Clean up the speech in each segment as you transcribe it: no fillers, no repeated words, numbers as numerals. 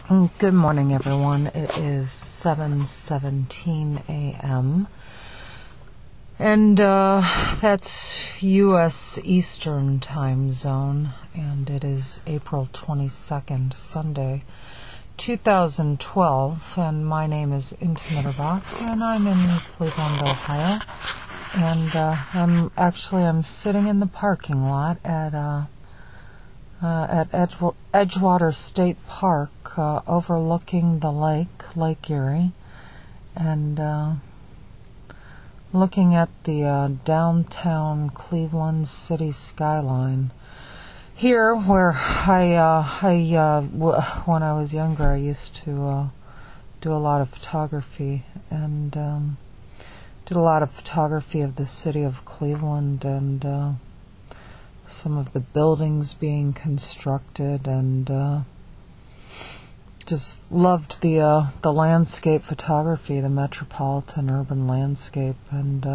Good morning, everyone. It is 7:17 a.m. and that's U.S. Eastern Time Zone, and it is April 22nd, Sunday, 2012, and my name is Inta Mitterbach, and I'm in Cleveland, Ohio, and I'm sitting in the parking lot at Edgewater State Park, overlooking the Lake Erie, and looking at the Downtown Cleveland city skyline. Here, where when I was younger, I used to do a lot of photography, and did a lot of photography of the city of Cleveland, and some of the buildings being constructed, and just loved the landscape photography, the metropolitan urban landscape, and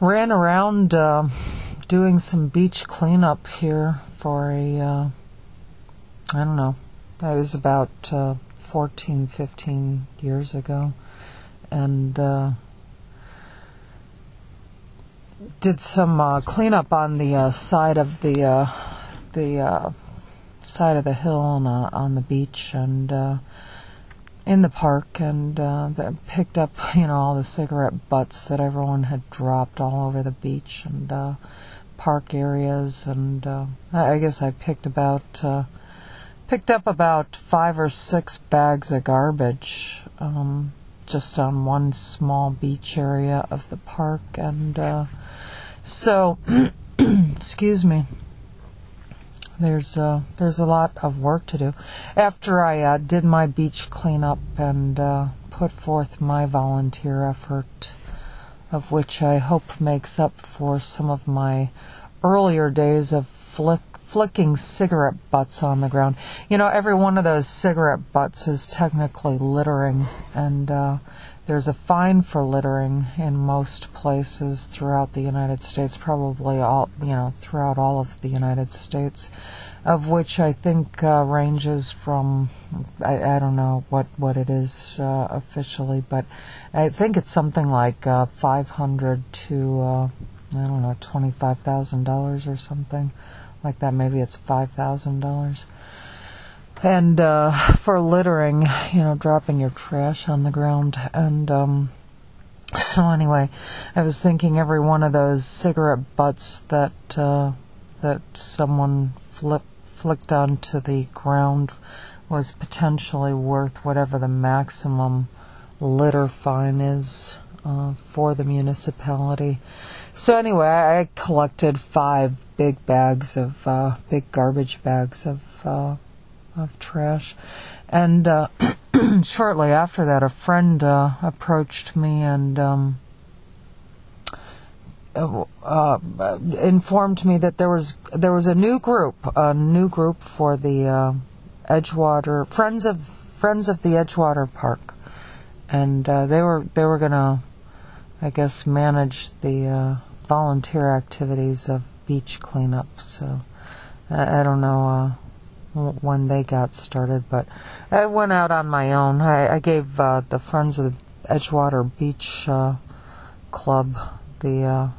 ran around doing some beach cleanup here for I don't know, it was about 14-15 years ago, and did some cleanup on the side of the side of the hill and on the beach, and in the park, and picked up all the cigarette butts that everyone had dropped all over the beach and park areas, and I guess I picked up about 5 or 6 bags of garbage just on one small beach area of the park, and so, excuse me, there's a lot of work to do. After I did my beach cleanup and put forth my volunteer effort, of which I hope makes up for some of my earlier days of flicking cigarette butts on the ground. Every one of those cigarette butts is technically littering, and there's a fine for littering in most places throughout the United States, probably all, throughout all of the United States, of which I think ranges from, I don't know what it is officially, but I think it's something like $500 to, $25,000 or something like that. Maybe it's $5,000. And for littering, dropping your trash on the ground. And so anyway, I was thinking every one of those cigarette butts that someone flicked onto the ground was potentially worth whatever the maximum litter fine is for the municipality. So anyway, I collected 5 big bags of big garbage bags of trash, and shortly after that, a friend approached me and informed me that there was a new group for the Edgewater Friends of the Edgewater Park, and they were gonna, I guess, manage the volunteer activities of beach cleanup. So I don't know when they got started, but I went out on my own. I gave the Friends of the Edgewater Beach Club the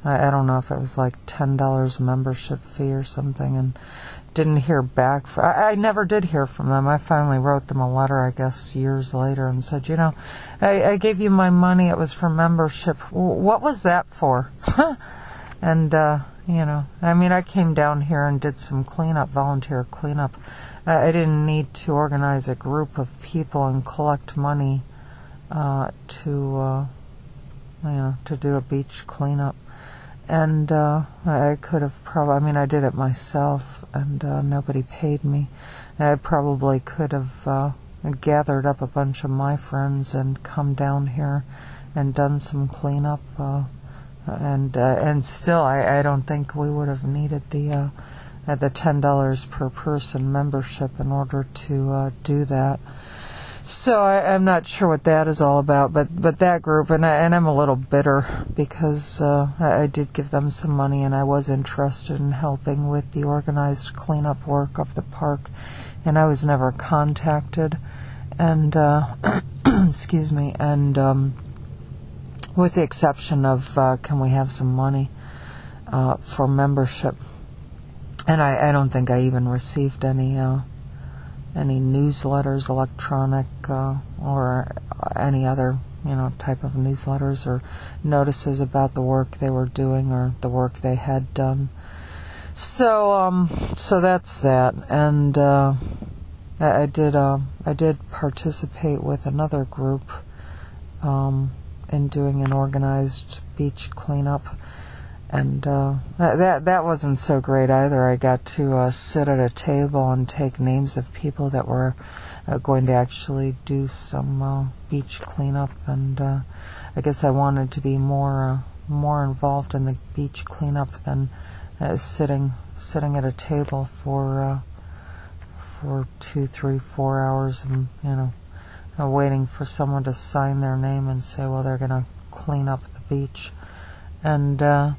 I don't know if it was like $10 membership fee or something, and didn't hear back. I never did hear from them. I finally wrote them a letter, I guess, years later, and said, I gave you my money. It was for membership. What was that for? And I came down here and did some cleanup, volunteer cleanup. I didn't need to organize a group of people and collect money to do a beach cleanup. And I could have probably, I did it myself, and nobody paid me. I probably could have gathered up a bunch of my friends and come down here and done some cleanup. And still, I don't think we would have needed the $10 per person membership in order to do that. So I'm not sure what that is all about, but that group, and I'm a little bitter because I did give them some money, and I was interested in helping with the organized cleanup work of the park, and I was never contacted, and excuse me, and with the exception of can we have some money for membership, and I don't think I even received any newsletters, electronic or any other type of newsletters or notices about the work they were doing or the work they had done. So that's that, and I did participate with another group in doing an organized beach cleanup. And that wasn't so great either. I got to sit at a table and take names of people that were going to actually do some beach cleanup, and I guess I wanted to be more involved in the beach cleanup than sitting at a table for 2, 3, 4 hours and waiting for someone to sign their name and say, well, they're going to clean up the beach. And so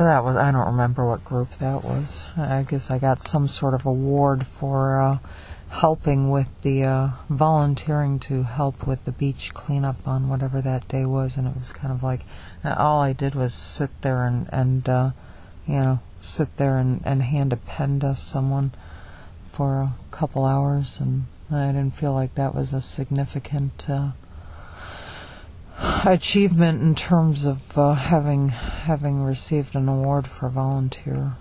that was, I don't remember what group that was. I guess I got some sort of award for helping with the volunteering to help with the beach cleanup on whatever that day was, and it was kind of like all I did was sit there and hand a pen to someone for a couple hours, and I didn't feel like that was a significant achievement in terms of having received an award for volunteer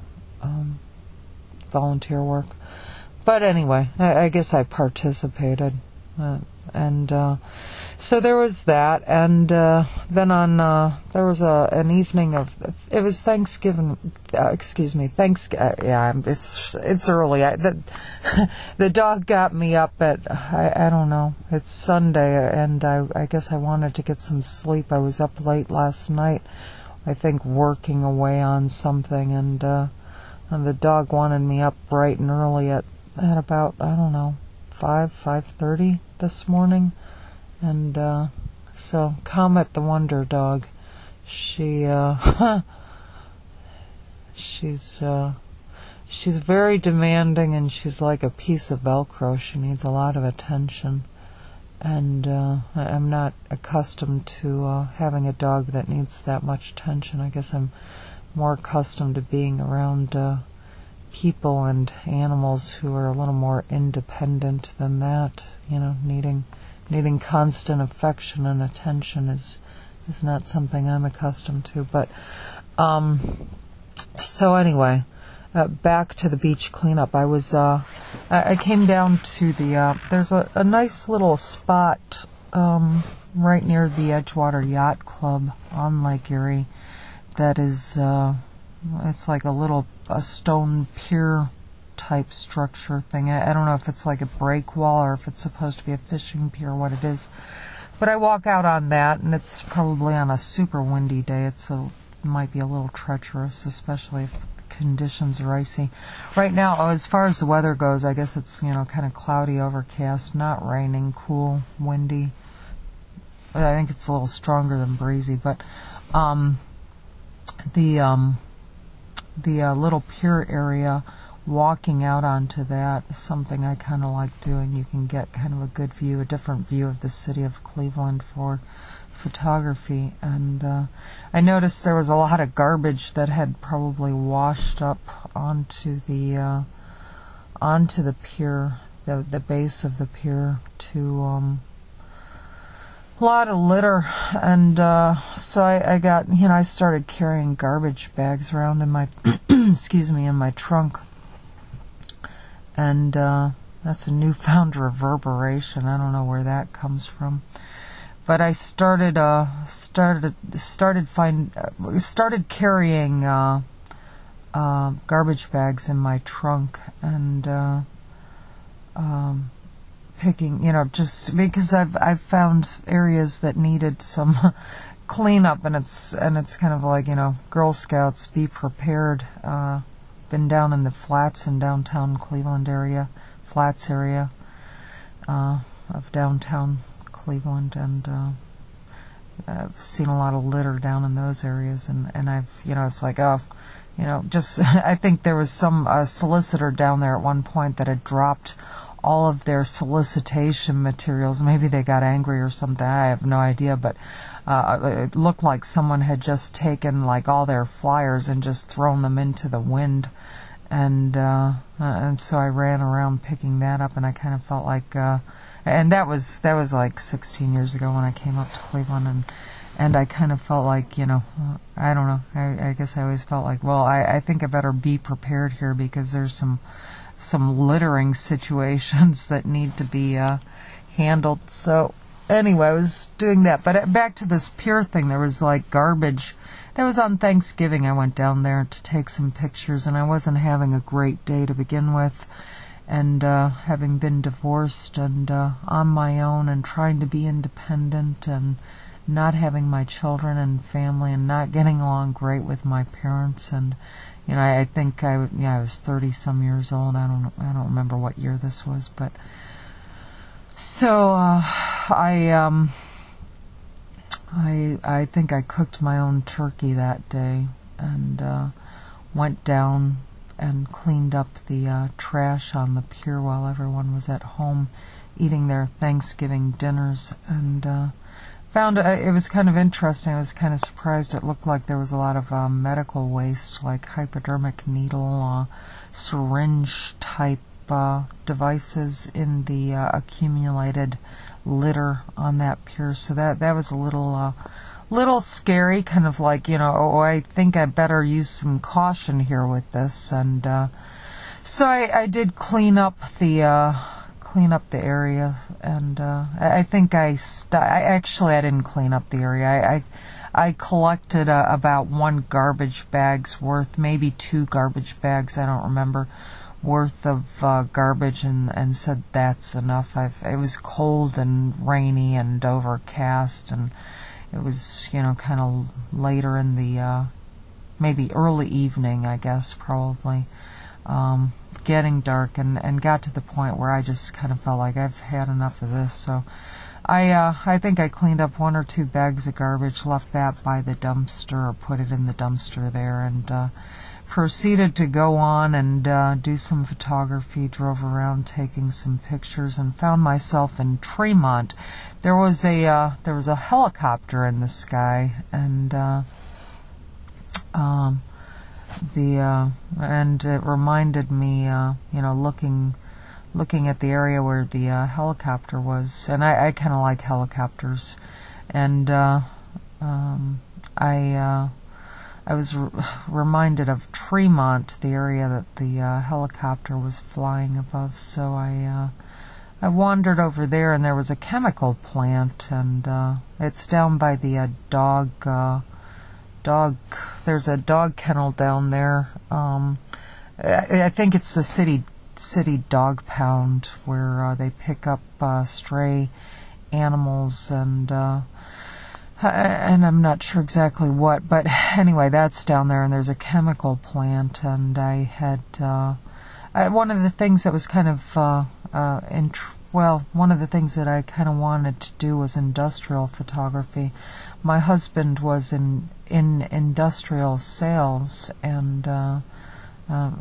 work. But anyway, I guess I participated, and so there was that, and then on there was an evening of, it was Thanksgiving. Yeah, it's early. The dog got me up at I don't know. It's Sunday, and I guess I wanted to get some sleep. I was up late last night, I think, working away on something, and the dog wanted me up bright and early at about, I don't know, 5:30 this morning. And so Comet the Wonder Dog, she's very demanding, and she's like a piece of Velcro. She needs a lot of attention, and I'm not accustomed to having a dog that needs that much attention. I guess I'm more accustomed to being around people and animals who are a little more independent than that. Needing constant affection and attention is not something I'm accustomed to. But so anyway, back to the beach cleanup. I was I came down to the there's a nice little spot right near the Edgewater Yacht Club on Lake Erie that is it's like a stone pier type structure thing. I don't know if it's like a break wall or if it's supposed to be a fishing pier, what it is. But I walk out on that, and it's probably on a super windy day. It might be a little treacherous, especially if the conditions are icy. Right now, as far as the weather goes, I guess it's kind of cloudy, overcast, not raining, cool, windy. But I think it's a little stronger than breezy. But the little pier area, walking out onto that is something I kind of like doing. You can get kind of a good view, a different view of the city of Cleveland for photography. And I noticed there was a lot of garbage that had probably washed up onto the pier, the base of the pier, to a lot of litter. And so I got, I started carrying garbage bags around in my in my trunk. And that's a newfound reverberation. I don't know where that comes from, but I started carrying garbage bags in my trunk, and picking, just because I've found areas that needed some cleanup, and it's kind of like, Girl Scouts, be prepared. Been down in the flats in downtown Cleveland area, flats area, of downtown Cleveland, and I've seen a lot of litter down in those areas, and I've, it's like, just, I think there was some solicitor down there at one point that had dropped all of their solicitation materials. Maybe they got angry or something, I have no idea, but it looked like someone had just taken like all their flyers and just thrown them into the wind, and so I ran around picking that up, and I kind of felt like, and that was like 16 years ago when I came up to Cleveland, and I kind of felt like, I don't know, I guess I always felt like, well, I think I better be prepared here, because there's some littering situations that need to be handled. So anyway, I was doing that. But back to this pier thing, there was like garbage. That was on Thanksgiving. I went down there to take some pictures, and I wasn't having a great day to begin with. And having been divorced and on my own and trying to be independent and not having my children and family and not getting along great with my parents, and I think I was 30 some years old. I don't remember what year this was, but so I think I cooked my own turkey that day, and went down and cleaned up the trash on the pier while everyone was at home eating their Thanksgiving dinners, and found it was kind of interesting. I was kind of surprised. It looked like there was a lot of medical waste, like hypodermic needle, syringe type devices in the accumulated litter on that pier. So that was a little scary, kind of like, I think I better use some caution here with this. And so I did clean up the area, and I think I didn't clean up the area. I collected about 1 garbage bag's worth, maybe 2 garbage bags, I don't remember, worth of garbage, and said that's enough. It was cold and rainy and overcast, and it was, kind of later in the, maybe early evening, I guess, probably, getting dark, and got to the point where I just kind of felt like I've had enough of this. So I think I cleaned up 1 or 2 bags of garbage, left that by the dumpster, or put it in the dumpster there, and proceeded to go on and do some photography, drove around taking some pictures, and found myself in Tremont. There was a helicopter in the sky, and and it reminded me, looking at the area where the helicopter was, and I kind of like helicopters, and I was reminded of Tremont, the area that the helicopter was flying above. So I wandered over there, and there was a chemical plant, and it's down by the dog. There's a dog kennel down there. I think it's the city dog pound, where they pick up stray animals, and I'm not sure exactly what, but anyway, that's down there, and there's a chemical plant, and I had one of the things that was kind of one of the things that I kind of wanted to do was industrial photography. My husband was in industrial sales, and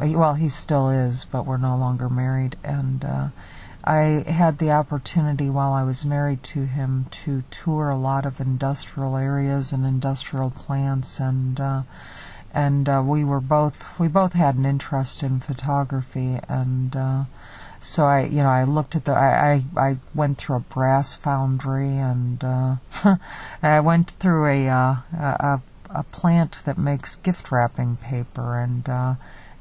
he still is, but we're no longer married, and I had the opportunity while I was married to him to tour a lot of industrial areas and industrial plants, and we both had an interest in photography, and so I looked at I went through a brass foundry, and I went through a plant that makes gift wrapping paper,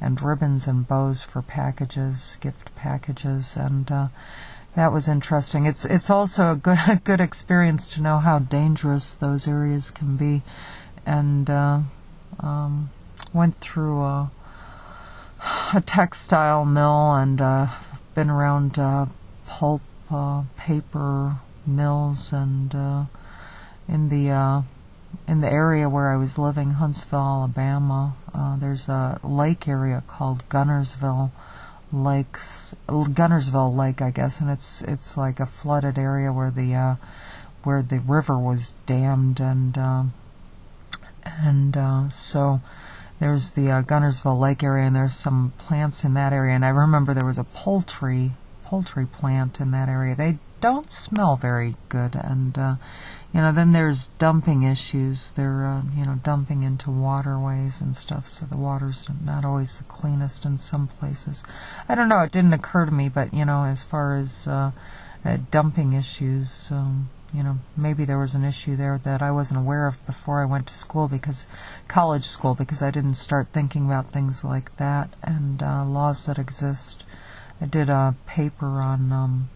and ribbons and bows for packages, gift packages, and that was interesting. It's also a good experience to know how dangerous those areas can be, and went through a textile mill, and been around pulp paper mills, and in the area where I was living, Huntsville, Alabama, there's a lake area called Gunnersville lakes, Gunnersville Lake, I guess, and it's like a flooded area where the river was dammed, and so there's the Gunnersville Lake area, and there's some plants in that area, and I remember there was a poultry plant in that area. They don't smell very good, and then there's dumping issues. They're dumping into waterways and stuff, so the water's not always the cleanest in some places. I don't know, it didn't occur to me, but as far as dumping issues, maybe there was an issue there that I wasn't aware of before I went to college school, because I didn't start thinking about things like that and laws that exist. I did a paper on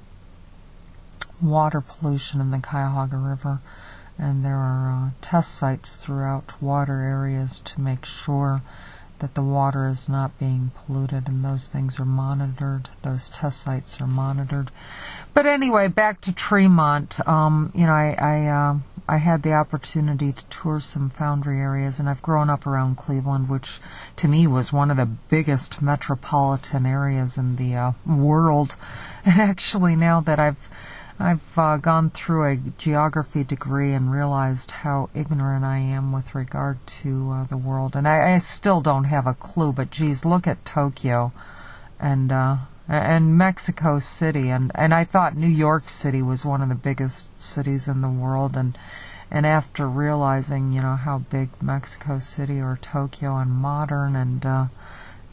water pollution in the Cuyahoga River, and there are test sites throughout water areas to make sure that the water is not being polluted, and those things are monitored. Those test sites are monitored. But anyway, back to Tremont. I had the opportunity to tour some foundry areas, and I've grown up around Cleveland, which to me was one of the biggest metropolitan areas in the world. And actually, now that I've gone through a geography degree and realized how ignorant I am with regard to the world, and I still don't have a clue. But geez, look at Tokyo and Mexico City, and I thought New York City was one of the biggest cities in the world, and after realizing how big Mexico City or Tokyo and modern, and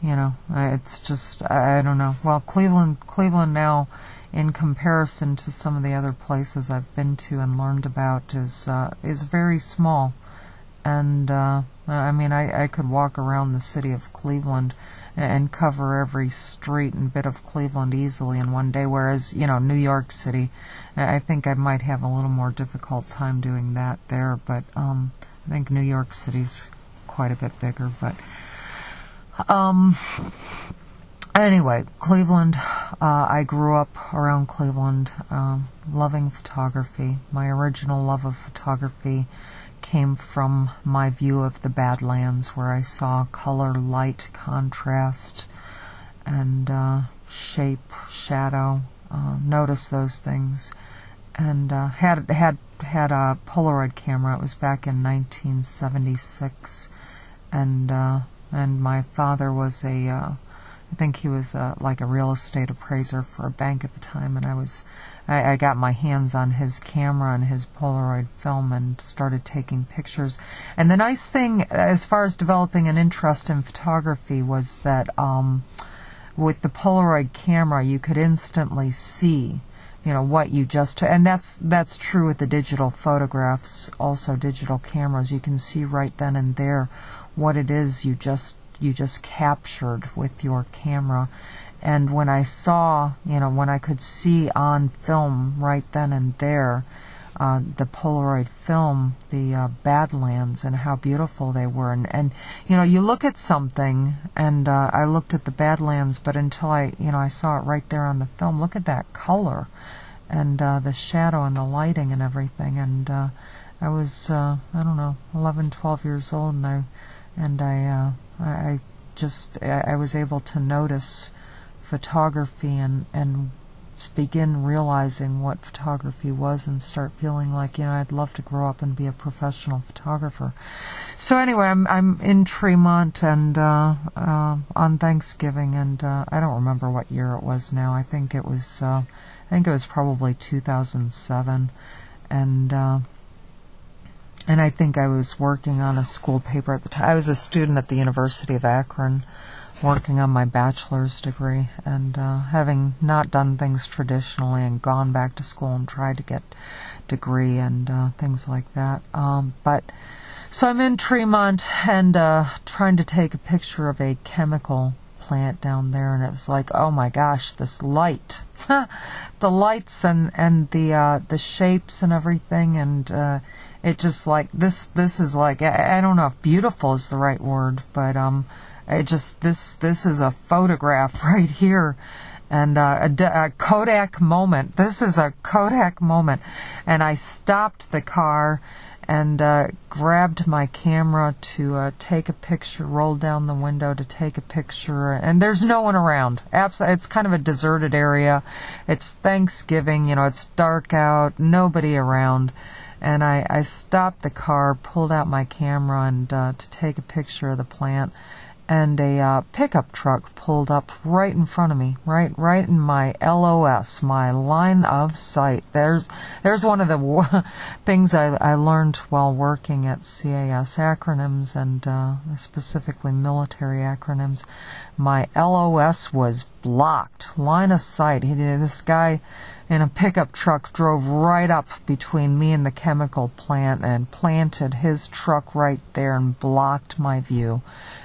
it's just, I don't know. Well, Cleveland now, in comparison to some of the other places I've been to and learned about, is very small. And I could walk around the city of Cleveland and cover every street and bit of Cleveland easily in one day, whereas New York City, I think I might have a little more difficult time doing that there. But I think New York City's quite a bit bigger. But anyway, Cleveland, I grew up around Cleveland, loving photography. My original love of photography came from my view of the Badlands, where I saw color, light, contrast, and shape, shadow, notice those things. And had a Polaroid camera. It was back in 1976, and my father was I think he was like a real estate appraiser for a bank at the time, and I got my hands on his camera and his Polaroid film and started taking pictures. And the nice thing, as far as developing an interest in photography, was that with the Polaroid camera, you could instantly see, what you just took. And that's true with the digital photographs, also digital cameras. You can see right then and there what it is you just captured with your camera. And when I saw, when I could see on film right then and there, the Polaroid film, the Badlands, and how beautiful they were. And you look at something, and I looked at the Badlands, but until I saw it right there on the film, look at that color, and the shadow and the lighting and everything. And I was, 11, 12 years old, and I was able to notice photography and begin realizing what photography was, and start feeling like I'd love to grow up and be a professional photographer. So anyway, I'm in Tremont, and on Thanksgiving, and I don't remember what year it was now. I think it was probably 2007, and I think I was working on a school paper at the time. I was a student at the University of Akron, working on my bachelor's degree, and having not done things traditionally and gone back to school and tried to get degree and things like that. So I'm in Tremont and trying to take a picture of a chemical plant down there, and it's like, oh my gosh, this light, the lights and the shapes and everything, and it just like this is like, I don't know if beautiful is the right word, but this is a photograph right here, and a Kodak moment. This is a Kodak moment. And I stopped the car, grabbed my camera to take a picture, rolled down the window to take a picture, and there's no one around. It's kind of a deserted area. It's Thanksgiving, it's dark out, nobody around. And I stopped the car, pulled out my camera, and to take a picture of the plant. And a pickup truck pulled up right in front of me, right in my LOS, my line of sight. There's one of the things I learned while working at CAS, acronyms, and specifically military acronyms. My LOS was blocked, line of sight. This guy in a pickup truck drove right up between me and the chemical plant and planted his truck right there and blocked my view.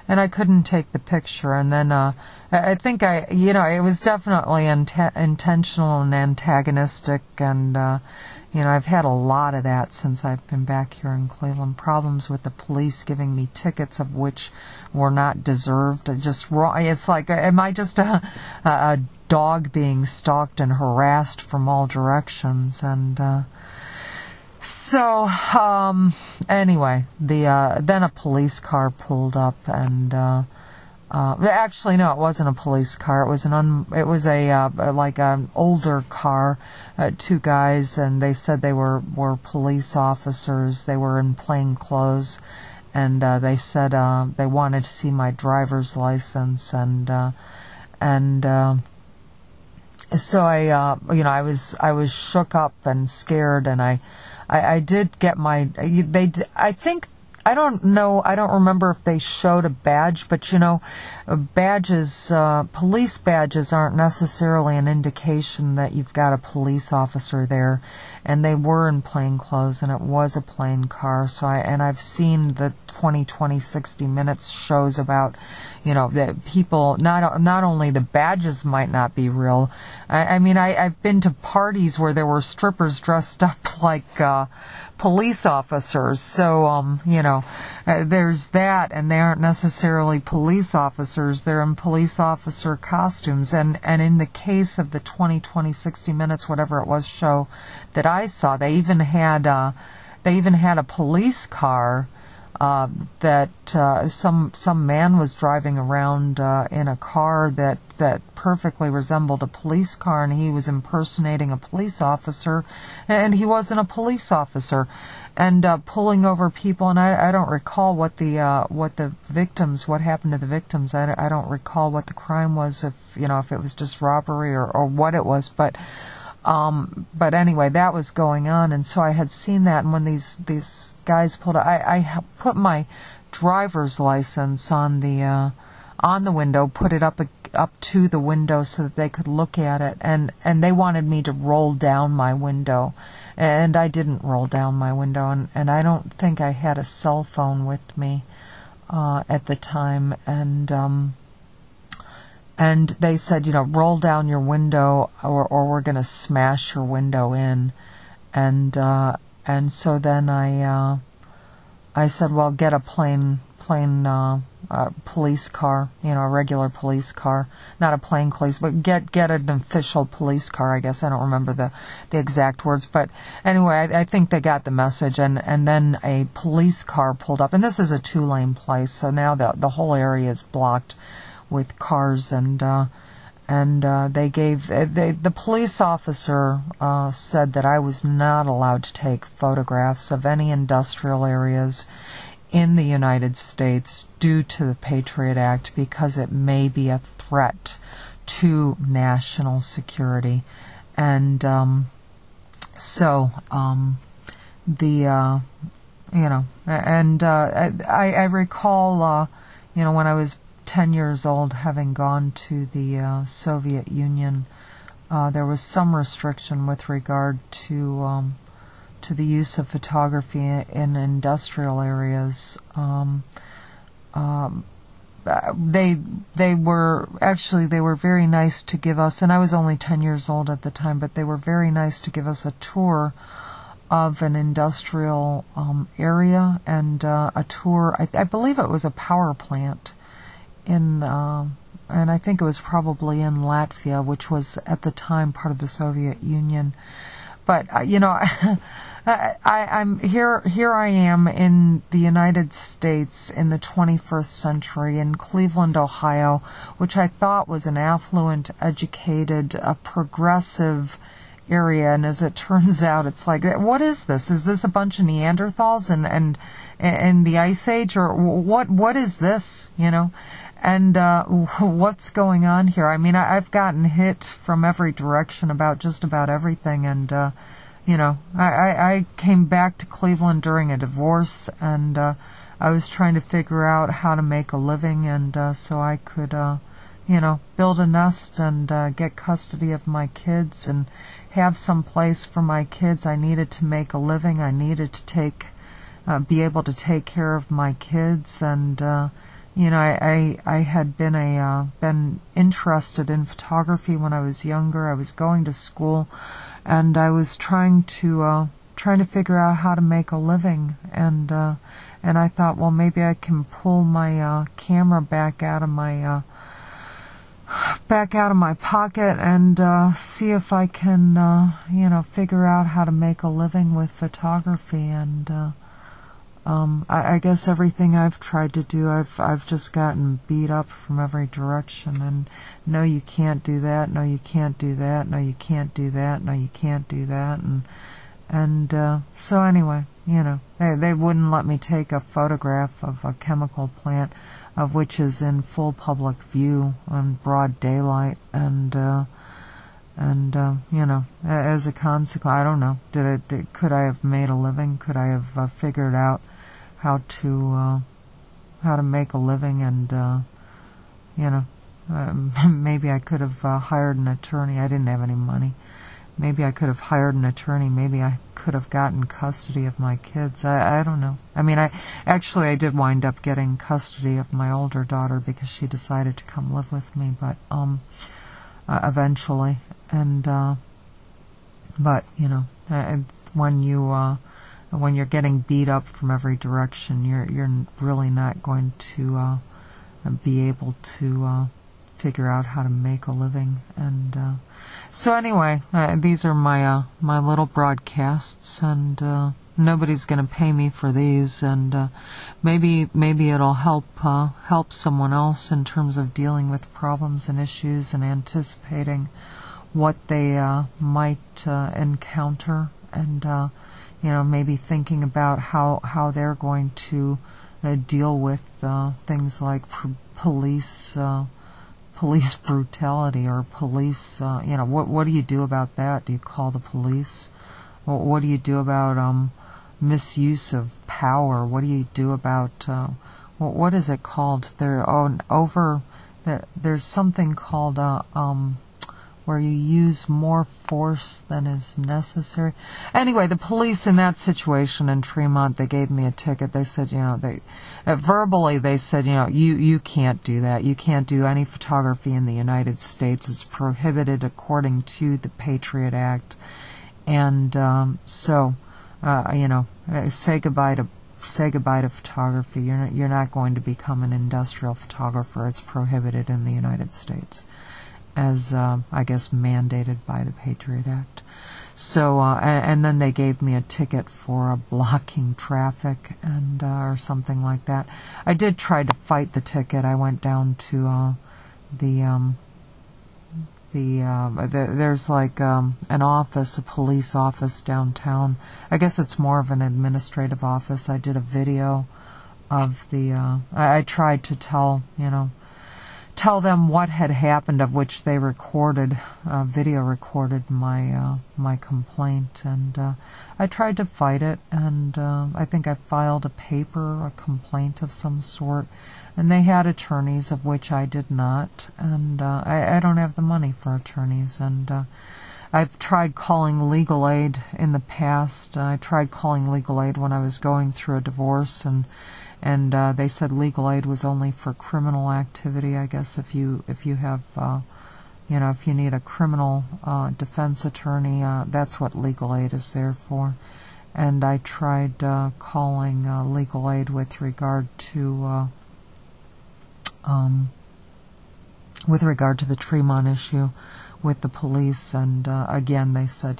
And I couldn't take the picture. And then I think it was definitely intentional and antagonistic. And, I've had a lot of that since I've been back here in Cleveland. Problems with the police giving me tickets of which were not deserved. Just wrong. It's like, am I just a dog being stalked and harassed from all directions? And anyway, then a police car pulled up, and actually no, it wasn't a police car. It was like an older car, two guys, and they said they were police officers. They were in plain clothes, and they said they wanted to see my driver's license, so I was shook up and scared, and I did get my, I don't remember if they showed a badge, but badges, police badges aren't necessarily an indication that you've got a police officer there, and they were in plain clothes, and it was a plain car. So I've seen the 20/60 Minutes shows about, that people, not only the badges might not be real. I've been to parties where there were strippers dressed up like police officers. So, there's that, and they aren't necessarily police officers. They're in police officer costumes. And in the case of the 20/60 Minutes, whatever it was, show that I saw, they even had a police car that some man was driving around in a car that perfectly resembled a police car, and he was impersonating a police officer, and he wasn't a police officer, and pulling over people. And I don't recall what happened to the victims. I don't recall what the crime was, if it was just robbery or what it was, but anyway, that was going on, and so I had seen that. And when these guys pulled up, I put my driver's license on the window, put it up to the window so that they could look at it, and they wanted me to roll down my window, and I didn't roll down my window, and I don't think I had a cell phone with me at the time, and they said, roll down your window, or we're going to smash your window in. And so then I said, well, get a plain police car, a regular police car, not a plain police, but get an official police car. I guess I don't remember the exact words, but anyway, I think they got the message. And then a police car pulled up, and this is a 2-lane place, so now the whole area is blocked with cars, and the police officer said that I was not allowed to take photographs of any industrial areas in the United States due to the PATRIOT Act, because it may be a threat to national security. And I recall when I was 10 years old, having gone to the Soviet Union, there was some restriction with regard to the use of photography in industrial areas. They were very nice to give us, and I was only 10 years old at the time, but they were very nice to give us a tour of an industrial area, and a tour, I believe it was a power plant and I think it was probably in Latvia, which was at the time part of the Soviet Union. But I'm here. Here I am in the United States in the 21st century in Cleveland, Ohio, which I thought was an affluent, educated, progressive area, and as it turns out, it's like, what is this? Is this a bunch of Neanderthals and the Ice Age, or what is this? You know, and what's going on here? I mean, I've gotten hit from every direction about just about everything, and you know, I came back to Cleveland during a divorce, and I was trying to figure out how to make a living, and so I could, you know, build a nest and get custody of my kids and have some place for my kids. I needed to make a living. I needed to be able to take care of my kids, and you know, I had been interested in photography when I was younger. I was going to school, and I was trying to figure out how to make a living, and I thought, well, maybe I can pull my camera back out of my pocket and see if I can, you know, figure out how to make a living with photography. And I guess everything I've tried to do, I've just gotten beat up from every direction. And no, you can't do that. No, you can't do that. No, you can't do that. No, you can't do that. And so anyway, you know, they wouldn't let me take a photograph of a chemical plant, of which is in full public view on broad daylight, and you know, as a consequence, I don't know, could I have made a living? Could I have figured out how to make a living? And you know, maybe I could have hired an attorney. I didn't have any money. Maybe I could have hired an attorney. Maybe I could have gotten custody of my kids. I don't know. I mean, I did wind up getting custody of my older daughter because she decided to come live with me, but eventually. And but you know, when you're getting beat up from every direction, you're really not going to be able to figure out how to make a living. And so anyway, these are my little broadcasts, and nobody's going to pay me for these, and maybe it'll help someone else in terms of dealing with problems and issues and anticipating what they might encounter, and you know, maybe thinking about how they're going to deal with things like police brutality, or police, you know, what do you do about that? Do you call the police? What do you do about misuse of power? What do you do about what is it called? There's something called where you use more force than is necessary. Anyway, the police in that situation in Tremont, they gave me a ticket. They said, you know, verbally they said, you know, you can't do that. You can't do any photography in the United States. It's prohibited according to the PATRIOT Act. And so, you know, say goodbye to photography. You're not going to become an industrial photographer. It's prohibited in the United States, as I guess mandated by the PATRIOT Act. So and then they gave me a ticket for blocking traffic, and or something like that. I did try to fight the ticket. I went down to there's like an office, a police office downtown. I guess it's more of an administrative office. I did a video of the I tried to tell them what had happened, of which they recorded, video recorded my complaint, and I tried to fight it, and I think I filed a complaint of some sort, and they had attorneys, of which I did not, and I don't have the money for attorneys, and I've tried calling legal aid in the past. I tried calling legal aid when I was going through a divorce, and they said legal aid was only for criminal activity. I guess if you have, if you need a criminal defense attorney, that's what legal aid is there for. And I tried calling legal aid with regard to the Tremont issue with the police, and again they said,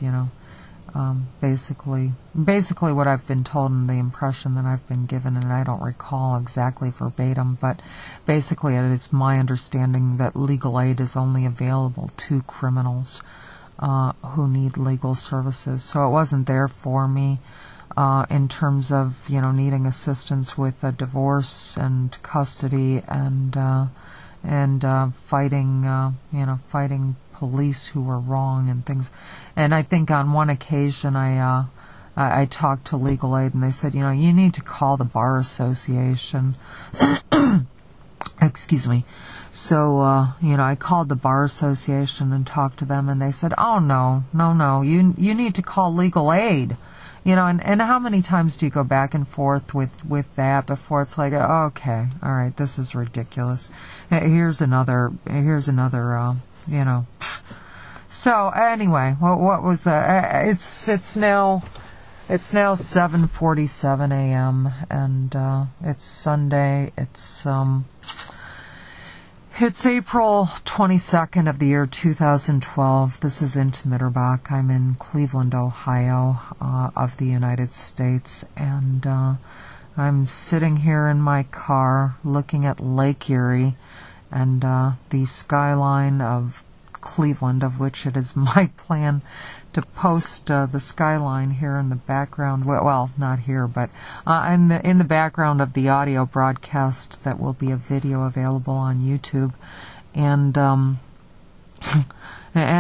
basically what I've been told and the impression that I've been given, and I don't recall exactly verbatim, but basically it's my understanding that legal aid is only available to criminals who need legal services. So it wasn't there for me in terms of, needing assistance with a divorce and custody and fighting police who were wrong and things. And I think on one occasion I talked to legal aid, and they said, you need to call the Bar Association. Excuse me. So, I called the Bar Association and talked to them, and they said, oh, no, you need to call legal aid. And how many times do you go back and forth with that before it's like, okay, all right, this is ridiculous. Here's another, So anyway, what was that? It's now 7:47 a.m. and it's Sunday. It's April 22nd of the year 2012. This is Inta Mitterbach. I'm in Cleveland, Ohio, of the United States, and I'm sitting here in my car looking at Lake Erie and the skyline of Cleveland, of which it is my plan to post the skyline here in the background. Well, not here, but in the background of the audio broadcast that will be a video available on YouTube. And and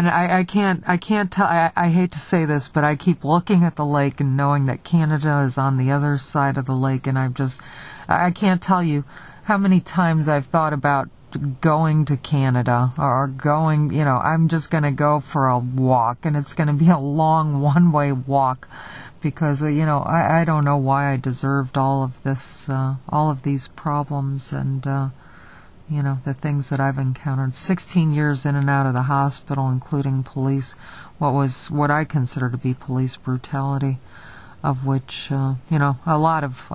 I can't tell. I hate to say this, but I keep looking at the lake and knowing that Canada is on the other side of the lake, and I can't tell you how many times I've thought about going to Canada or going, I'm just going to go for a walk, and it's going to be a long one-way walk because, I don't know why I deserved all of this, all of these problems and, the things that I've encountered. 16 years in and out of the hospital, including what I consider to be police brutality, of which, a lot of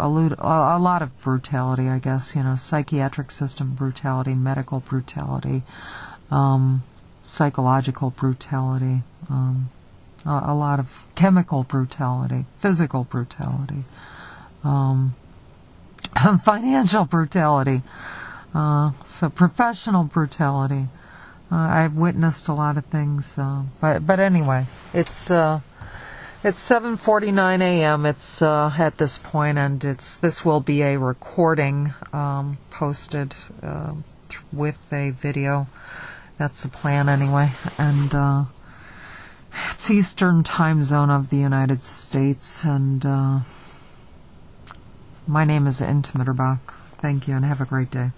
brutality, I guess, psychiatric system brutality, medical brutality, psychological brutality, a lot of chemical brutality, physical brutality, financial brutality, so professional brutality. I've witnessed a lot of things, but anyway, it's 7:49 a.m. It's at this point, and this will be a recording posted with a video. That's the plan anyway. And it's Eastern time zone of the United States, and my name is Inta Mitterbach. Thank you, and have a great day.